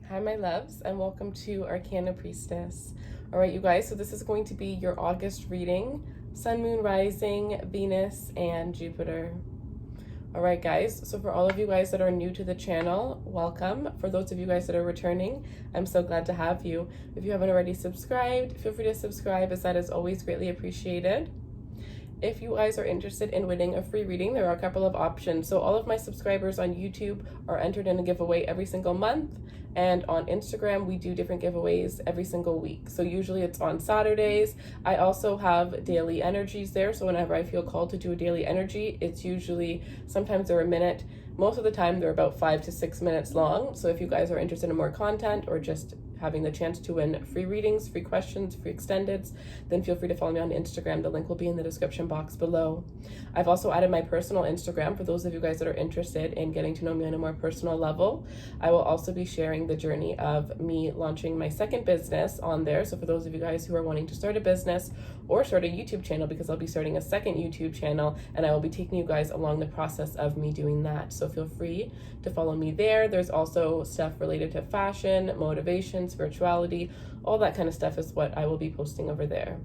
Hi, my loves, and welcome to Arcana Priestess. All right, you guys, so this is going to be your August reading, Sun, Moon, Rising, Venus, and Jupiter. All right, guys, so for all of you guys that are new to the channel, welcome. For those of you guys that are returning, I'm so glad to have you. If you haven't already subscribed, feel free to subscribe, as that is always greatly appreciated. If you guys are interested in winning a free reading, there are a couple of options. So all of my subscribers on YouTube are entered in a giveaway every single month. And on Instagram, we do different giveaways every single week. So usually it's on Saturdays. I also have daily energies there. So whenever I feel called to do a daily energy, it's usually, sometimes they're a minute. Most of the time, they're about 5 to 6 minutes long. So if you guys are interested in more content or just having the chance to win free readings, free questions, free extendeds, then feel free to follow me on Instagram. The link will be in the description box below. I've also added my personal Instagram for those of you guys that are interested in getting to know me on a more personal level. I will also be sharing the journey of me launching my second business on there. So for those of you guys who are wanting to start a business or start a YouTube channel, because I'll be starting a second YouTube channel and I will be taking you guys along the process of me doing that. So feel free to follow me there. There's also stuff related to fashion, motivation, spirituality, all that kind of stuff is what I will be posting over there.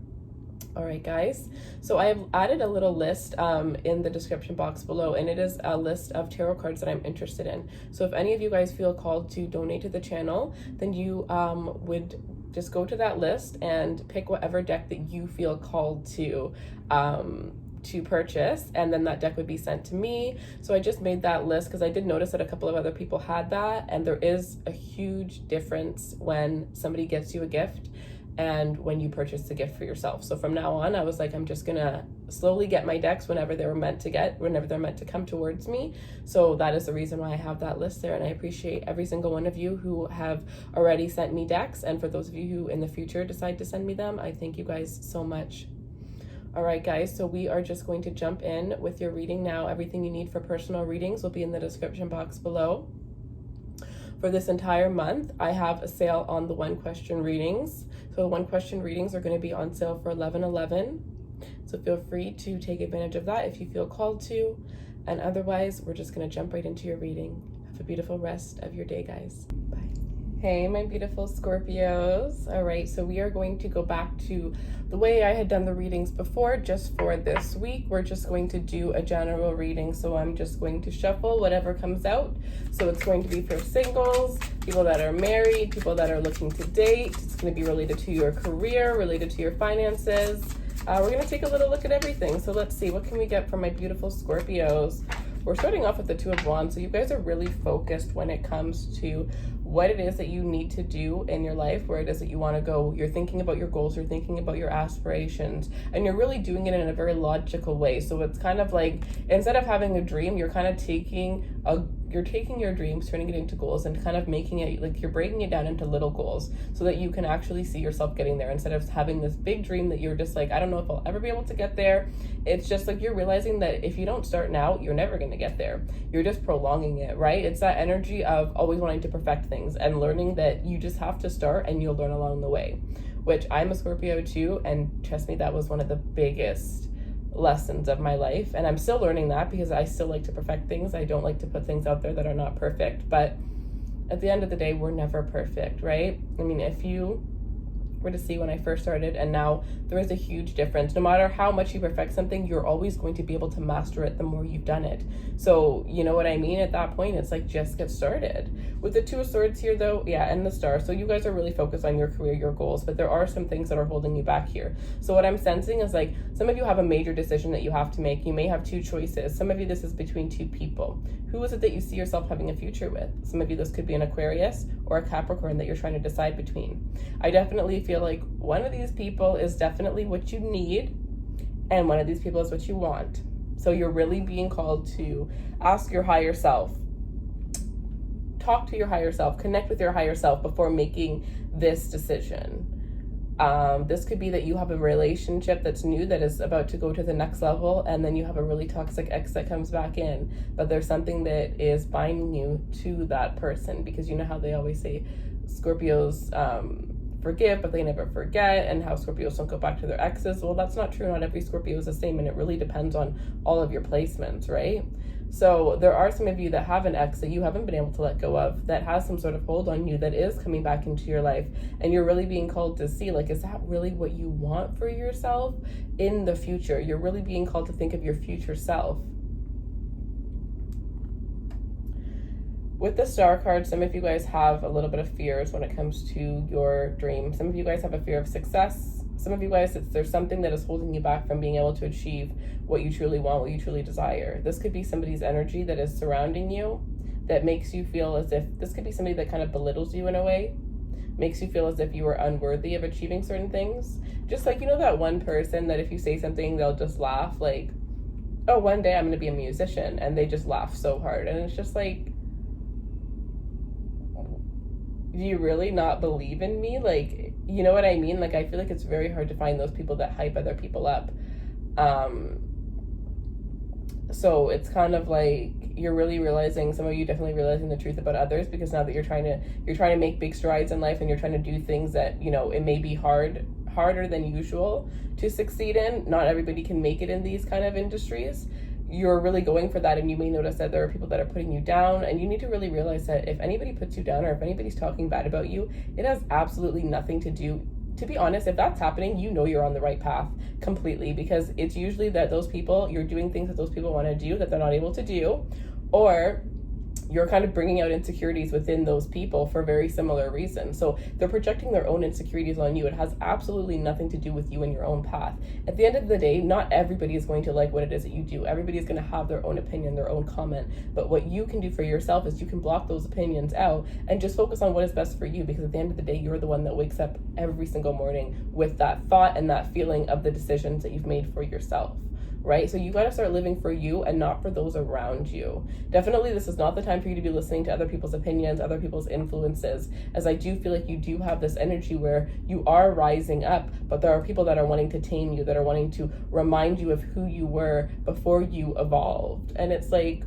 All right, guys, so I have added a little list in the description box below, and it is a list of tarot cards that I'm interested in. So if any of you guys feel called to donate to the channel, then you would just go to that list and pick whatever deck that you feel called to purchase, and then that deck would be sent to me. So I just made that list because I did notice that a couple of other people had that, and there is a huge difference when somebody gets you a gift and when you purchase the gift for yourself. So from now on, I was like, I'm just gonna slowly get my decks whenever they're meant to come towards me. So that is the reason why I have that list there, and I appreciate every single one of you who have already sent me decks, and for those of you who in the future decide to send me them, I thank you guys so much. All right, guys, so we are just going to jump in with your reading now. Everything you need for personal readings will be in the description box below. For this entire month, I have a sale on the one question readings. So the one question readings are going to be on sale for $11.11. So feel free to take advantage of that if you feel called to. And otherwise, we're just going to jump right into your reading. Have a beautiful rest of your day, guys. Bye. Hey, my beautiful Scorpios. All right, so we are going to go back to the way I had done the readings before. Just for this week, we're just going to do a general reading. So I'm just going to shuffle whatever comes out. So it's going to be for singles, people that are married, people that are looking to date. It's going to be related to your career, related to your finances. We're going to take a little look at everything. So let's see, what can we get from my beautiful Scorpios? We're starting off with the Two of Wands. So you guys are really focused when it comes to what it is that you need to do in your life, where it is that you want to go. You're thinking about your goals, you're thinking about your aspirations, and you're really doing it in a very logical way. So it's kind of like, instead of having a dream, you're kind of taking your dreams, turning it into goals, and kind of making it like you're breaking it down into little goals so that you can actually see yourself getting there, instead of having this big dream that you're just like, I don't know if I'll ever be able to get there. It's just like you're realizing that if you don't start now, you're never going to get there. You're just prolonging it, right? It's that energy of always wanting to perfect things and learning that you just have to start and you'll learn along the way, which I'm a Scorpio too, and trust me, that was one of the biggest lessons of my life, and I'm still learning that because I still like to perfect things. I don't like to put things out there that are not perfect, but at the end of the day, we're never perfect, right? I mean, if you were to see when I first started and now, there is a huge difference. No matter how much you perfect something, you're always going to be able to master it the more you've done it. So you know what I mean? At that point, it's like, just get started. With the Two of Swords here though, yeah, and the Star. So you guys are really focused on your career, your goals, but there are some things that are holding you back here. So what I'm sensing is like, some of you have a major decision that you have to make. You may have two choices. Some of you, this is between two people. Who is it that you see yourself having a future with? Some of you, this could be an Aquarius or a Capricorn that you're trying to decide between. I definitely feel like one of these people is definitely what you need, and one of these people is what you want. So you're really being called to ask your higher self, talk to your higher self, connect with your higher self before making this decision. This could be that you have a relationship that's new that is about to go to the next level, and then you have a really toxic ex that comes back in, but there's something that is binding you to that person, because you know how they always say Scorpios forgive, but they never forget, and how Scorpios don't go back to their exes. Well, that's not true. Not every Scorpio is the same, and it really depends on all of your placements, right? So there are some of you that have an ex that you haven't been able to let go of, that has some sort of hold on you, that is coming back into your life, and you're really being called to see, like, is that really what you want for yourself in the future? You're really being called to think of your future self. With the Star card, some of you guys have a little bit of fears when it comes to your dream. Some of you guys have a fear of success. Some of you guys, there's something that is holding you back from being able to achieve what you truly want, what you truly desire. This could be somebody's energy that is surrounding you, that makes you feel as if, this could be somebody that kind of belittles you in a way, makes you feel as if you are unworthy of achieving certain things. Just like, you know, that one person that if you say something, they'll just laugh, like, oh, one day I'm going to be a musician, and they just laugh so hard. And it's just like, do you really not believe in me? Like, you know what I mean? Like, I feel like it's very hard to find those people that hype other people up. So it's kind of like you're really realizing, some of you definitely realizing the truth about others, because now that you're trying to make big strides in life, and you're trying to do things that, you know, it may be harder than usual to succeed in. Not everybody can make it in these kind of industries. You're really going for that, and you may notice that there are people that are putting you down, and you need to really realize that if anybody puts you down, or if anybody's talking bad about you, it has absolutely nothing to do. To be honest, if that's happening, you know you're on the right path completely, because it's usually that those people, you're doing things that those people want to do that they're not able to do, or you're kind of bringing out insecurities within those people for very similar reasons. So they're projecting their own insecurities on you. It has absolutely nothing to do with you and your own path. At the end of the day, not everybody is going to like what it is that you do. Everybody is going to have their own opinion, their own comment. But what you can do for yourself is you can block those opinions out and just focus on what is best for you, because at the end of the day, you're the one that wakes up every single morning with that thought and that feeling of the decisions that you've made for yourself. Right? So you got to start living for you and not for those around you. Definitely, this is not the time for you to be listening to other people's opinions, other people's influences, as I do feel like you do have this energy where you are rising up, but there are people that are wanting to tame you, that are wanting to remind you of who you were before you evolved. And it's like,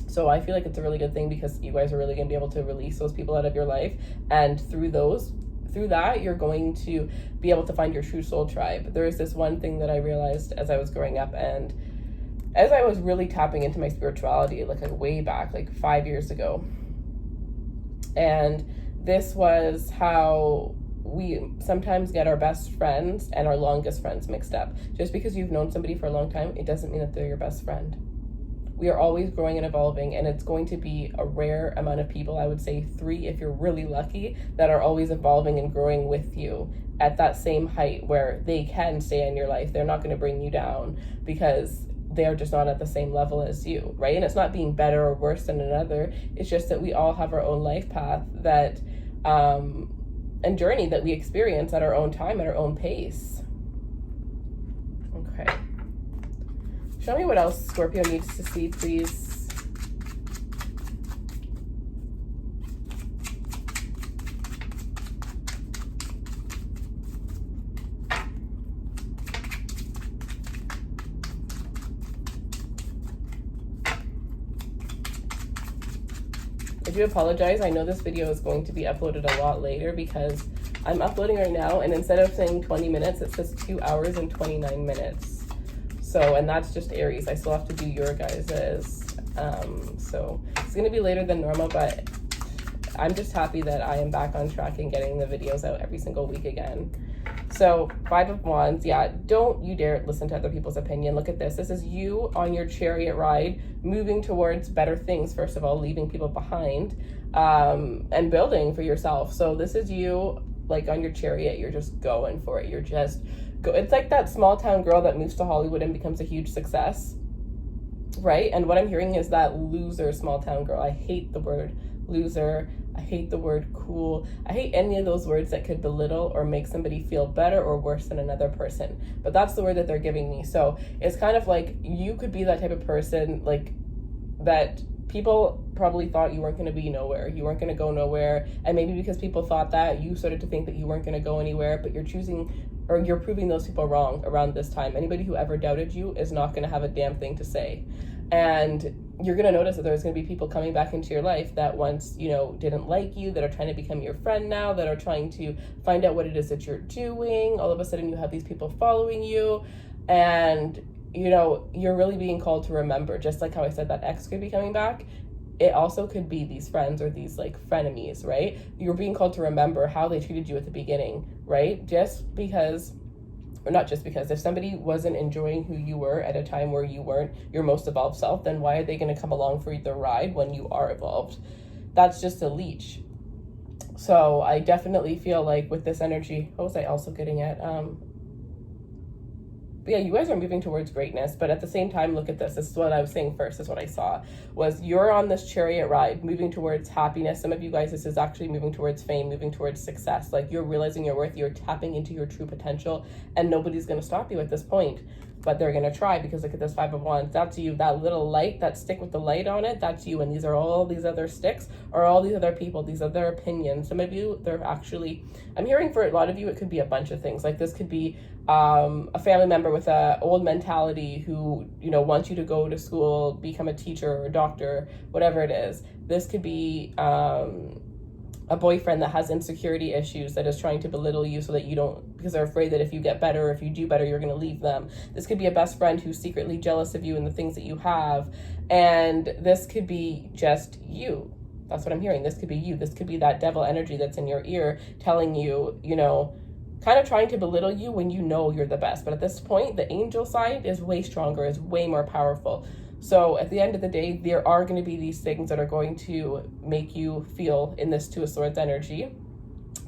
so I feel like it's a really good thing, because you guys are really going to be able to release those people out of your life, and through that, you're going to be able to find your true soul tribe. There is this one thing that I realized as I was growing up, and as I was really tapping into my spirituality, like way back, like 5 years ago. And this was how we sometimes get our best friends and our longest friends mixed up. Just because you've known somebody for a long time, it doesn't mean that they're your best friend. We are always growing and evolving, and it's going to be a rare amount of people, I would say 3 if you're really lucky, that are always evolving and growing with you at that same height where they can stay in your life. They're not going to bring you down because they're just not at the same level as you, right? And it's not being better or worse than another. It's just that we all have our own life path that and journey that we experience at our own time, at our own pace. Okay. Show me what else Scorpio needs to see, please. I do apologize. I know this video is going to be uploaded a lot later, because I'm uploading right now, and instead of saying 20 minutes, it says 2 hours and 29 minutes. So, and that's just Aries. I still have to do your guys's. So it's going to be later than normal, but I'm just happy that I am back on track and getting the videos out every single week again. So 5 of Wands, yeah, don't you dare listen to other people's opinion. Look at this. This is you on your chariot ride, moving towards better things, first of all, leaving people behind, and building for yourself. So this is you, like, on your chariot. You're just going for it. You're just it's like that small town girl that moves to Hollywood and becomes a huge success, right? And what I'm hearing is that loser small town girl. I hate the word loser. I hate the word cool. I hate any of those words that could belittle or make somebody feel better or worse than another person. But that's the word that they're giving me. So it's kind of like you could be that type of person, like, that people probably thought you weren't going to be nowhere. You weren't going to go nowhere. And maybe because people thought that, you started to think that you weren't going to go anywhere, but you're proving those people wrong around this time. Anybody who ever doubted you is not going to have a damn thing to say. And you're going to notice that there's going to be people coming back into your life that once, didn't like you, that are trying to become your friend now, that are trying to find out what it is that you're doing. All of a sudden you have these people following you, and you know, you're really being called to remember, just like how I said that ex could be coming back. It also could be these friends or these like frenemies, right? You're being called to remember how they treated you at the beginning, right? Just because, or not just because, if somebody wasn't enjoying who you were at a time where you weren't your most evolved self, then why are they going to come along for the ride when you are evolved? That's just a leech. So I definitely feel like with this energy, what was I also getting at? But yeah, you guys are moving towards greatness, but at the same time, look at this. This is what I was saying first, is what I saw, was you're on this chariot ride, moving towards happiness. Some of you guys, this is actually moving towards fame, moving towards success. Like, you're realizing your worth, you're tapping into your true potential, and nobody's going to stop you at this point. But they're going to try, because look at this Five of Wands. That's you. That little light, that stick with the light on it, that's you. And these are all these other sticks, or all these other people, these other opinions. Some of you, they're actually, I'm hearing for a lot of you, it could be a bunch of things. Like, this could be a family member with a old mentality who, you know, wants you to go to school, become a teacher or a doctor, whatever it is. This could be a boyfriend that has insecurity issues, that is trying to belittle you so that you don't, because they're afraid that if you get better, or if you do better, you're going to leave them. This could be a best friend who's secretly jealous of you and the things that you have. And this could be just you. That's what I'm hearing. This could be you. This could be that devil energy that's in your ear telling you, you know, kind of trying to belittle you when you know you're the best. But at this point, the angel side is way stronger, is way more powerful. So at the end of the day, there are going to be these things that are going to make you feel in this Two of Swords energy,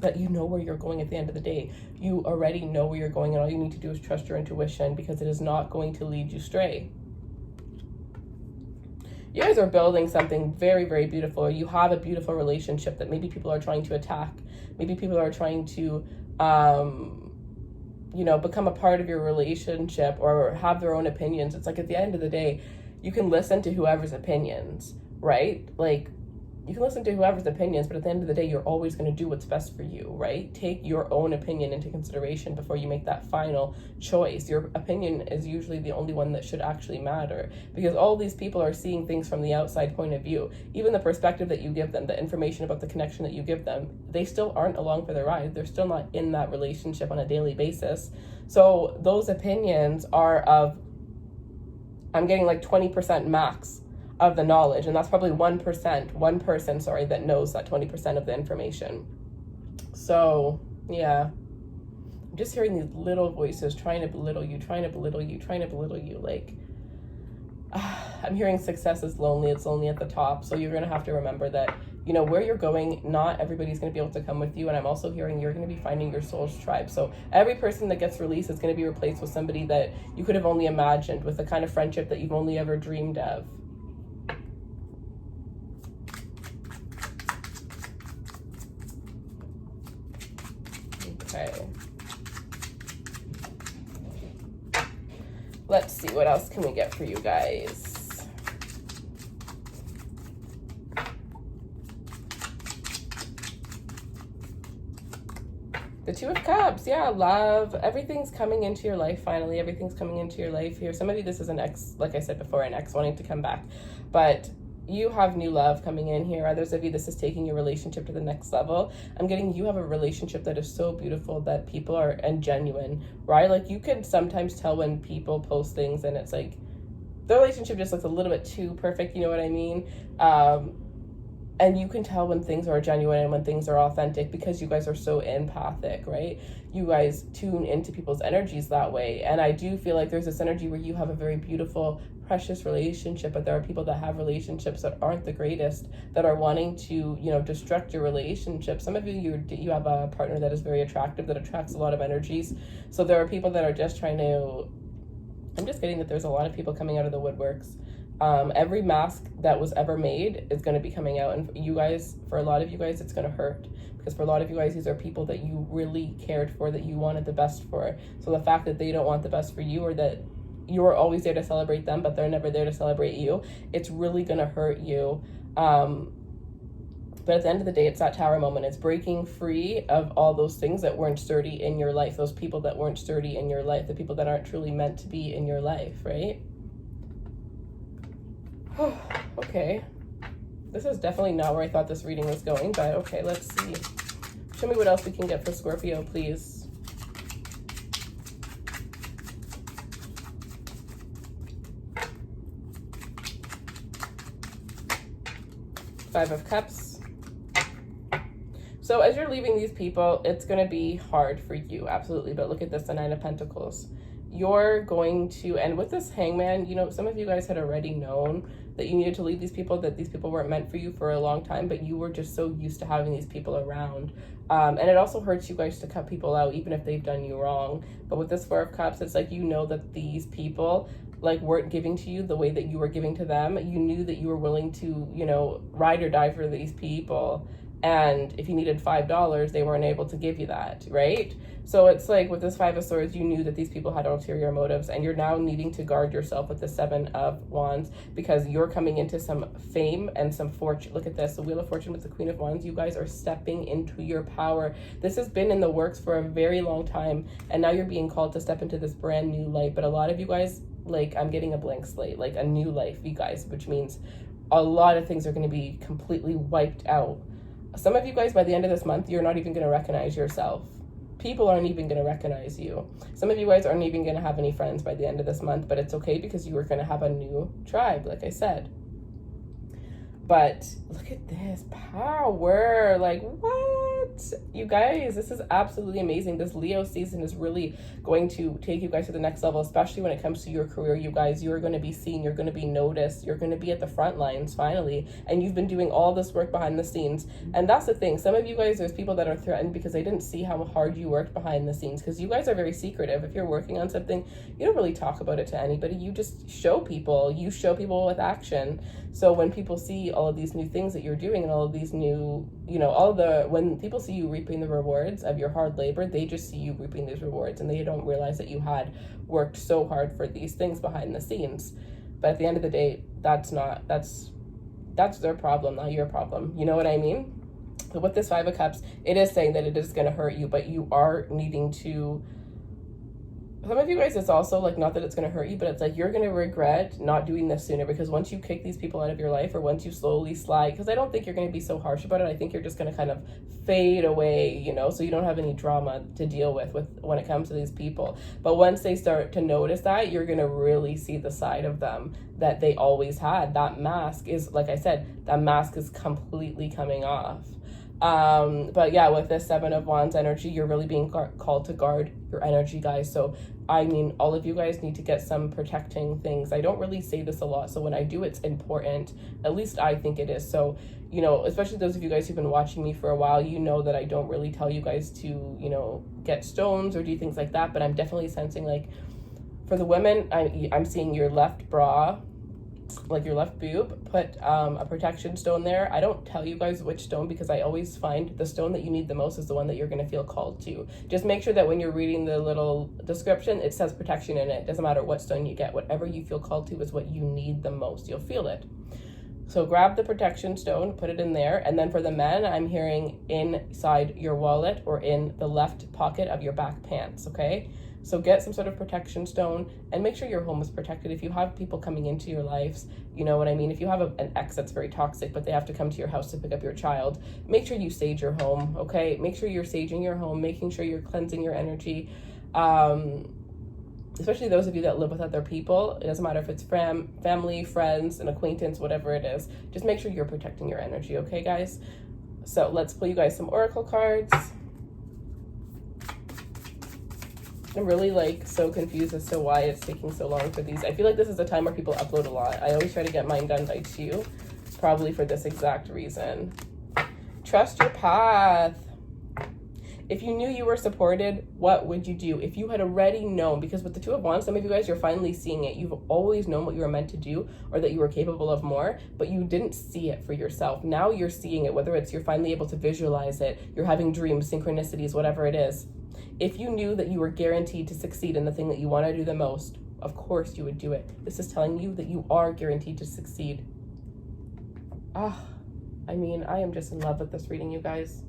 but you know where you're going at the end of the day. You already know where you're going, and all you need to do is trust your intuition, because it is not going to lead you astray. You guys are building something very, very beautiful. You have a beautiful relationship that maybe people are trying to attack. Maybe people are trying to you know, become a part of your relationship or have their own opinions. It's like, at the end of the day, you can listen to whoever's opinions, right? Like, you can listen to whoever's opinions, but at the end of the day, you're always going to do what's best for you, right? Take your own opinion into consideration before you make that final choice. Your opinion is usually the only one that should actually matter, because all these people are seeing things from the outside point of view. Even the perspective that you give them, the information about the connection that you give them, they still aren't along for the ride. They're still not in that relationship on a daily basis. So those opinions are of, I'm getting like 20% max of the knowledge, and that's probably one person, that knows that 20% of the information. So yeah, I'm just hearing these little voices trying to belittle you, like, I'm hearing success is lonely, it's lonely at the top. So you're gonna have to remember that, you know, where you're going, not everybody's gonna be able to come with you. And I'm also hearing you're gonna be finding your soul's tribe. So every person that gets released is gonna be replaced with somebody that you could have only imagined, with the kind of friendship that you've only ever dreamed of. Okay. Let's see, what else can we get for you guys? The Two of Cups, yeah, love. Everything's coming into your life finally. Everything's coming into your life here. Some of you, this is an ex, like I said before, an ex wanting to come back. But you have new love coming in here. Others of you, this is taking your relationship to the next level. I'm getting you have a relationship that is so beautiful that people are, and genuine, right? Like, you can sometimes tell when people post things and it's like the relationship just looks a little bit too perfect, you know what I mean? And you can tell when things are genuine and when things are authentic, because you guys are so empathic, right? You guys tune into people's energies that way. And I do feel like there's this energy where you have a very beautiful, precious relationship, but there are people that have relationships that aren't the greatest, that are wanting to, you know, destruct your relationship. Some of you have a partner that is very attractive, that attracts a lot of energies. So there are people that are just trying to, I'm just getting that there's a lot of people coming out of the woodworks. Every mask that was ever made is going to be coming out, and you guys, for a lot of you guys, it's going to hurt, because for a lot of you guys, these are people that you really cared for, that you wanted the best for. So the fact that they don't want the best for you, or that you're always there to celebrate them but they're never there to celebrate you, it's really going to hurt you. But at the end of the day, it's that Tower moment. It's breaking free of all those things that weren't sturdy in your life, those people that weren't sturdy in your life, the people that aren't truly meant to be in your life, right? Okay, this is definitely not where I thought this reading was going, but okay, let's see. Show me what else we can get for Scorpio, please. Five of Cups. So as you're leaving these people, it's going to be hard for you, absolutely. But look at this, the Nine of Pentacles. You're going to, and with this Hangman, you know, some of you guys had already known that you needed to leave these people, that these people weren't meant for you for a long time, but you were just so used to having these people around. And it also hurts you guys to cut people out, even if they've done you wrong. But with this Four of Cups, it's like, you know that these people like weren't giving to you the way that you were giving to them. You knew that you were willing to, you know, ride or die for these people. And if you needed $5, they weren't able to give you that, right? So it's like with this Five of Swords, you knew that these people had ulterior motives, and you're now needing to guard yourself with the Seven of Wands, because you're coming into some fame and some fortune. Look at this, the Wheel of Fortune with the Queen of Wands. You guys are stepping into your power. This has been in the works for a very long time, and now you're being called to step into this brand new light. But a lot of you guys, like, I'm getting a blank slate, like a new life, you guys, which means a lot of things are going to be completely wiped out. Some of you guys, by the end of this month, you're not even going to recognize yourself. People aren't even going to recognize you. Some of you guys aren't even going to have any friends by the end of this month, but it's okay, because you are going to have a new tribe, like I said. But look at this power. Like, what? You guys, this is absolutely amazing. This Leo season is really going to take you guys to the next level, especially when it comes to your career. You guys, you are going to be seen. You're going to be noticed. You're going to be at the front lines finally. And you've been doing all this work behind the scenes. And that's the thing. Some of you guys, there's people that are threatened because they didn't see how hard you worked behind the scenes, because you guys are very secretive. If you're working on something, you don't really talk about it to anybody. You just show people. You show people with action. So when people see all of these new things that you're doing, and all of these new, you know, when people see you reaping the rewards of your hard labor, they just see you reaping these rewards, and they don't realize that you had worked so hard for these things behind the scenes. But at the end of the day, that's their problem, not your problem. You know what I mean? But with this Five of Cups, it is saying that it is going to hurt you, but you are needing to, some of you guys, it's also like, not that it's going to hurt you, but it's like you're going to regret not doing this sooner, because once you kick these people out of your life, or once you slowly slide, because I don't think you're going to be so harsh about it. I think you're just going to kind of fade away, you know, so you don't have any drama to deal with when it comes to these people. But once they start to notice that, you're going to really see the side of them that they always had. That mask is, like I said, that mask is completely coming off. But yeah, with this Seven of Wands energy, you're really being called to guard your energy, guys. So I mean, all of you guys need to get some protecting things. I don't really say this a lot, so when I do, it's important. At least I think it is. So, you know, especially those of you guys who've been watching me for a while, you know that I don't really tell you guys to, you know, get stones or do things like that. But I'm definitely sensing, like, for the women, I'm seeing your left bra, like your left boob, put a protection stone there. I don't tell you guys which stone, because I always find the stone that you need the most is the one that you're going to feel called to. Just make sure that when you're reading the little description, it says protection in it. Doesn't matter what stone you get, whatever you feel called to is what you need the most. You'll feel it. So grab the protection stone, put it in there. And then for the men, I'm hearing inside your wallet or in the left pocket of your back pants, okay? So get some sort of protection stone, and make sure your home is protected. If you have people coming into your lives, you know what I mean? If you have an ex that's very toxic, but they have to come to your house to pick up your child, make sure you sage your home, okay? Make sure you're saging your home, making sure you're cleansing your energy. Especially those of you that live with other people. It doesn't matter if it's family, friends, an acquaintance, whatever it is. Just make sure you're protecting your energy, okay, guys? So let's pull you guys some oracle cards. I'm really like so confused as to why it's taking so long for these. I feel like this is a time where people upload a lot. I always try to get mine done by 2, probably for this exact reason. Trust your path. If you knew you were supported, what would you do? If you had already known, because with the Two of Wands, some of you guys, you're finally seeing it. You've always known what you were meant to do, or that you were capable of more, but you didn't see it for yourself. Now you're seeing it, whether it's you're finally able to visualize it, you're having dreams, synchronicities, whatever it is. If you knew that you were guaranteed to succeed in the thing that you want to do the most, of course you would do it. This is telling you that you are guaranteed to succeed. I mean, I am just in love with this reading, you guys.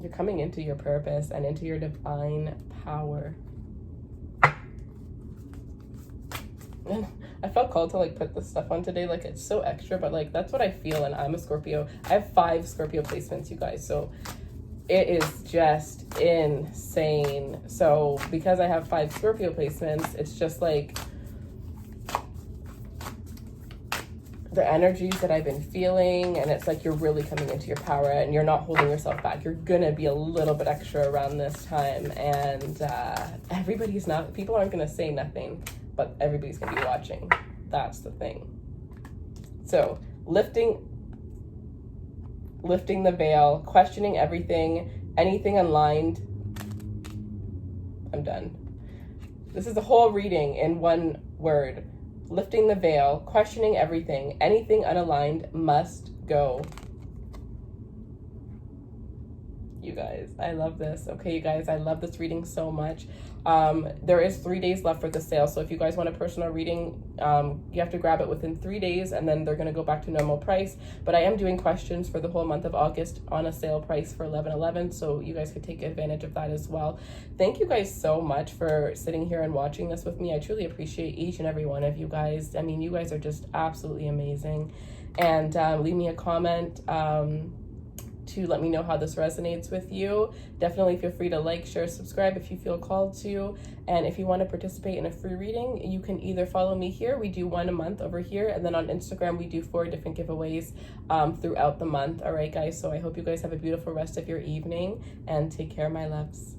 You're coming into your purpose and into your divine power. I felt called to like put this stuff on today. Like, it's so extra, but like that's what I feel, and I'm a Scorpio. I have 5 Scorpio placements, you guys, so it is just insane. So because I have 5 Scorpio placements, it's just like the energies that I've been feeling, and it's like you're really coming into your power and you're not holding yourself back. You're gonna be a little bit extra around this time, and people aren't gonna say nothing, but everybody's gonna be watching. That's the thing. So lifting the veil, questioning everything, anything unlined. I'm done. This is the whole reading in one word. Lifting the veil, questioning everything, anything unaligned must go. You guys, I love this. Okay, you guys, I love this reading so much. There is 3 days left for the sale, so if you guys want a personal reading, you have to grab it within 3 days, and then they're going to go back to normal price. But I am doing questions for the whole month of August on a sale price for $11.11, so you guys could take advantage of that as well. Thank you guys so much for sitting here and watching this with me. I truly appreciate each and every one of you guys. I mean, you guys are just absolutely amazing. And leave me a comment to let me know how this resonates with you. Definitely feel free to like, share, subscribe if you feel called to. And if you want to participate in a free reading, you can either follow me here. We do one a month over here. And then on Instagram, we do 4 different giveaways throughout the month. All right, guys. So I hope you guys have a beautiful rest of your evening, and take care, my loves.